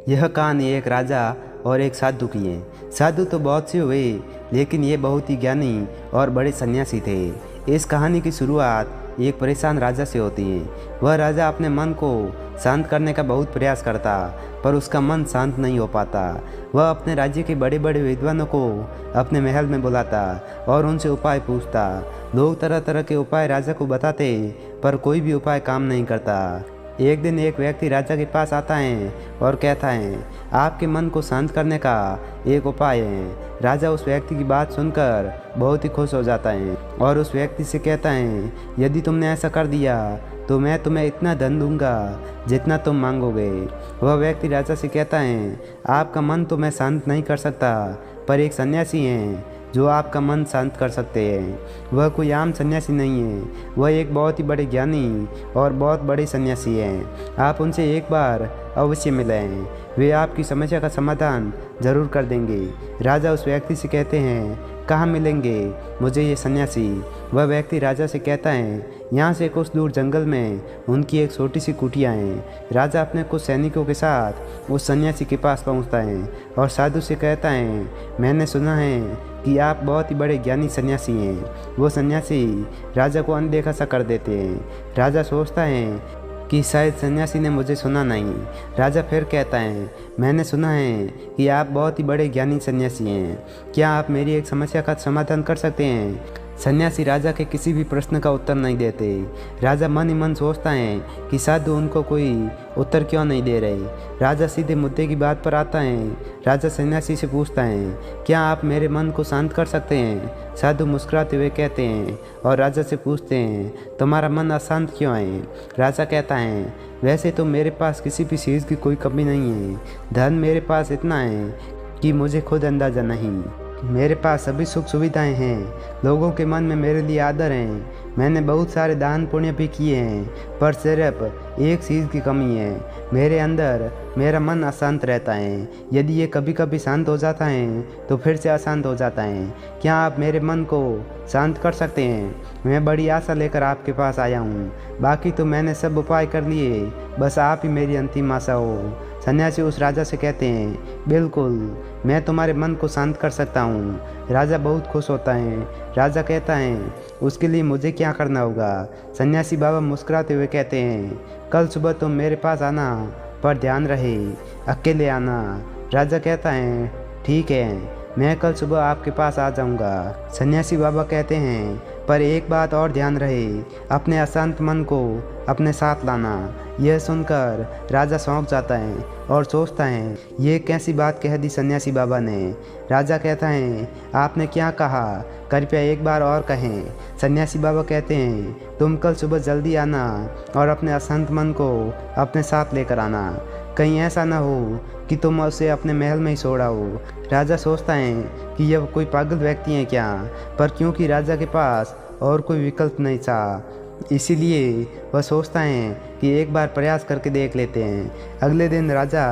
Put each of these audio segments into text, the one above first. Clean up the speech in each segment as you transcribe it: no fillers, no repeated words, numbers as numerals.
यह कहानी एक राजा और एक साधु की है। साधु तो बहुत से हुए, लेकिन ये बहुत ही ज्ञानी और बड़े सन्यासी थे। इस कहानी की शुरुआत एक परेशान राजा से होती है। वह राजा अपने मन को शांत करने का बहुत प्रयास करता, पर उसका मन शांत नहीं हो पाता। वह अपने राज्य के बड़े बड़े विद्वानों को अपने महल में बुलाता और उनसे उपाय पूछता। लोग तरह तरह के उपाय राजा को बताते, पर कोई भी उपाय काम नहीं करता। एक दिन एक व्यक्ति राजा के पास आता है और कहता है, आपके मन को शांत करने का एक उपाय है। राजा उस व्यक्ति की बात सुनकर बहुत ही खुश हो जाता है और उस व्यक्ति से कहता है, यदि तुमने ऐसा कर दिया तो मैं तुम्हें इतना धन दूंगा जितना तुम मांगोगे। वह व्यक्ति राजा से कहता है, आपका मन तो मैं शांत नहीं कर सकता, पर एक सन्यासी हैं जो आपका मन शांत कर सकते हैं। वह कोई आम सन्यासी नहीं है, वह एक बहुत ही बड़े ज्ञानी और बहुत बड़े सन्यासी हैं। आप उनसे एक बार अवश्य मिलें, वे आपकी समस्या का समाधान जरूर कर देंगे। राजा उस व्यक्ति से कहते हैं, कहाँ मिलेंगे मुझे ये सन्यासी? वह व्यक्ति राजा से कहता है, यहाँ से कुछ दूर जंगल में उनकी एक छोटी सी कुटिया है। राजा अपने कुछ सैनिकों के साथ उस सन्यासी के पास पहुँचता है और साधु से कहता है, मैंने सुना है कि आप बहुत ही बड़े ज्ञानी सन्यासी हैं। वो सन्यासी राजा को अनदेखा सा कर देते हैं। राजा सोचता है कि शायद सन्यासी ने मुझे सुना नहीं। राजा फिर कहता है, मैंने सुना है कि आप बहुत ही बड़े ज्ञानी सन्यासी हैं, क्या आप मेरी एक समस्या का समाधान कर सकते हैं? सन्यासी राजा के किसी भी प्रश्न का उत्तर नहीं देते। राजा मन ही मन सोचता है कि साधु उनको कोई उत्तर क्यों नहीं दे रहे। राजा सीधे मुद्दे की बात पर आता है। राजा सन्यासी से पूछता है, क्या आप मेरे मन को शांत कर सकते हैं? साधु मुस्कुराते हुए कहते हैं और राजा से पूछते हैं, तुम्हारा मन अशांत क्यों है? राजा कहता है, वैसे तो मेरे पास किसी भी चीज़ की कोई कमी नहीं है। धन मेरे पास इतना है कि मुझे खुद अंदाज़ा नहीं। मेरे पास सभी सुख सुविधाएं हैं, लोगों के मन में मेरे लिए आदर है। मैंने बहुत सारे दान पुण्य भी किए हैं, पर सिर्फ एक चीज़ की कमी है, मेरे अंदर मेरा मन अशांत रहता है। यदि ये कभी कभी शांत हो जाता है तो फिर से अशांत हो जाता है। क्या आप मेरे मन को शांत कर सकते हैं? मैं बड़ी आशा लेकर आपके पास आया हूँ, बाकी तो मैंने सब उपाय कर लिए, बस आप ही मेरी अंतिम आशा हो। सन्यासी उस राजा से कहते हैं, बिल्कुल, मैं तुम्हारे मन को शांत कर सकता हूँ। राजा बहुत खुश होता है। राजा कहता है, उसके लिए मुझे क्या करना होगा? सन्यासी बाबा मुस्कुराते हुए कहते हैं, कल सुबह तुम मेरे पास आना, पर ध्यान रहे अकेले आना। राजा कहता है, ठीक है, मैं कल सुबह आपके पास आ जाऊंगा। सन्यासी बाबा कहते हैं, पर एक बात और ध्यान रहे, अपने अशांत मन को अपने साथ लाना। यह सुनकर राजा चौंक जाता है और सोचता है, ये कैसी बात कह दी सन्यासी बाबा ने। राजा कहता है, आपने क्या कहा? कृपया एक बार और कहें। सन्यासी बाबा कहते हैं, तुम कल सुबह जल्दी आना और अपने अशांत मन को अपने साथ लेकर आना। कहीं ऐसा ना हो कि तुम उसे अपने महल में ही छोड़ा हो। राजा सोचता है कि यह कोई पागल व्यक्ति है क्या, पर क्योंकि राजा के पास और कोई विकल्प नहीं था, इसीलिए वह सोचता है कि एक बार प्रयास करके देख लेते हैं। अगले दिन राजा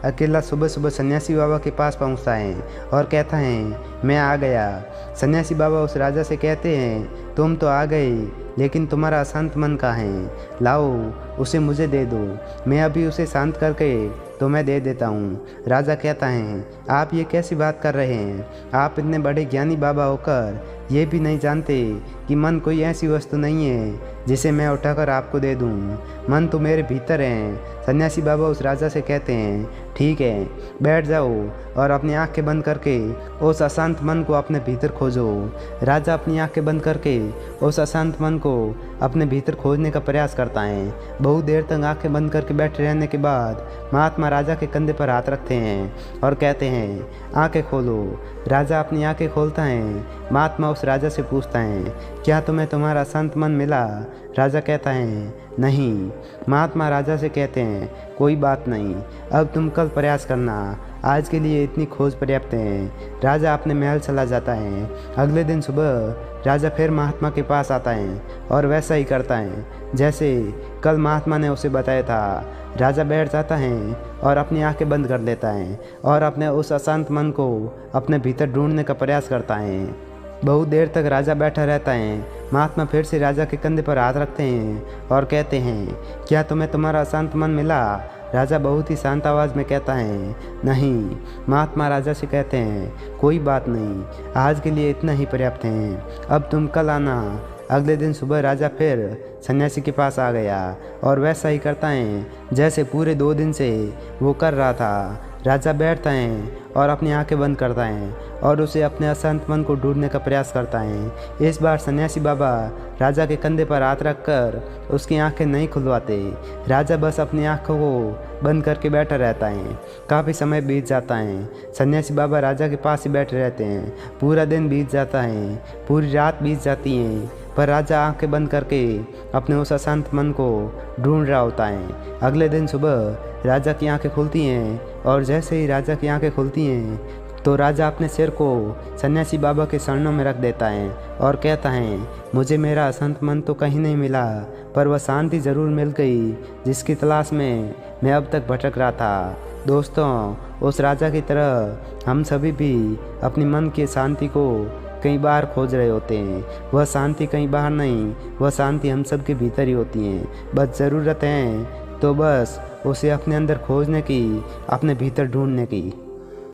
अकेला सुबह सुबह सन्यासी बाबा के पास पहुंचता है और कहता है, मैं आ गया। सन्यासी बाबा उस राजा से कहते हैं, तुम तो आ गए, लेकिन तुम्हारा अशांत मन कहाँ है? लाओ, उसे मुझे दे दो, मैं अभी उसे शांत करके तुम्हें दे देता हूँ। राजा कहता है, आप ये कैसी बात कर रहे हैं? आप इतने बड़े ज्ञानी बाबा होकर ये भी नहीं जानते कि मन कोई ऐसी वस्तु नहीं है जिसे मैं उठाकर आपको दे दूँ। मन तो मेरे भीतर है। सन्यासी बाबा उस राजा से कहते हैं, ठीक है, बैठ जाओ और अपनी आंखें बंद करके उस अशांत मन को अपने भीतर खोजो। राजा अपनी आंखें बंद करके उस अशांत मन को अपने भीतर खोजने का प्रयास करता है। बहुत देर तक आंखें बंद करके बैठे रहने के बाद महात्मा राजा के कंधे पर हाथ रखते हैं और कहते हैं, आंखें खोलो। राजा अपनी आंखें खोलता है। महात्मा उस राजा से पूछता है, क्या तुम्हें तुम्हारा अशांत मन मिला? राजा कहता है, नहीं। महात्मा राजा से कहते हैं, कोई बात नहीं, अब तुम कल प्रयास करना, आज के लिए इतनी खोज पर्याप्त है। राजा अपने महल चला जाता है। अगले दिन सुबह राजा फिर महात्मा के पास आता है और वैसा ही करता है जैसे कल महात्मा ने उसे बताया था। राजा बैठ जाता है और अपनी आंखें बंद कर लेता है और अपने उस अशांत मन को अपने भीतर ढूंढने का प्रयास करता है। बहुत देर तक राजा बैठा रहता है। महात्मा फिर से राजा के कंधे पर हाथ रखते हैं और कहते हैं, क्या तुम्हें तुम्हारा अशांत मन मिला? राजा बहुत ही शांत आवाज़ में कहता है, नहीं। महात्मा राजा से कहते हैं, कोई बात नहीं, आज के लिए इतना ही पर्याप्त है, अब तुम कल आना। अगले दिन सुबह राजा फिर सन्यासी के पास आ गया और वैसा ही करता है जैसे पूरे 2 दिन से वो कर रहा था। राजा बैठता है और अपनी आंखें बंद करता है और उसे अपने अशांत मन को ढूंढने का प्रयास करता है। इस बार सन्यासी बाबा राजा के कंधे पर हाथ रखकर उसकी आंखें नहीं खुलवाते। राजा बस अपनी आंखों को बंद करके बैठा रहता है। काफ़ी समय बीत जाता है। सन्यासी बाबा राजा के पास ही बैठे रहते हैं। पूरा दिन बीत जाता है, पूरी रात बीत जाती है, पर राजा आंखें बंद करके अपने उस अशांत मन को ढूंढ रहा होता है। अगले दिन सुबह राजा की आंखें खुलती हैं और जैसे ही राजा की आंखें खुलती हैं तो राजा अपने सिर को सन्यासी बाबा के चरणों में रख देता है और कहता है, मुझे मेरा अशांत मन तो कहीं नहीं मिला, पर वह शांति ज़रूर मिल गई जिसकी तलाश में मैं अब तक भटक रहा था। दोस्तों, उस राजा की तरह हम सभी भी अपनी मन की शांति को कई बार खोज रहे होते हैं। वह शांति कहीं बाहर नहीं, वह शांति हम सब के भीतर ही होती है। बस ज़रूरत है तो बस उसे अपने अंदर खोजने की, अपने भीतर ढूंढने की।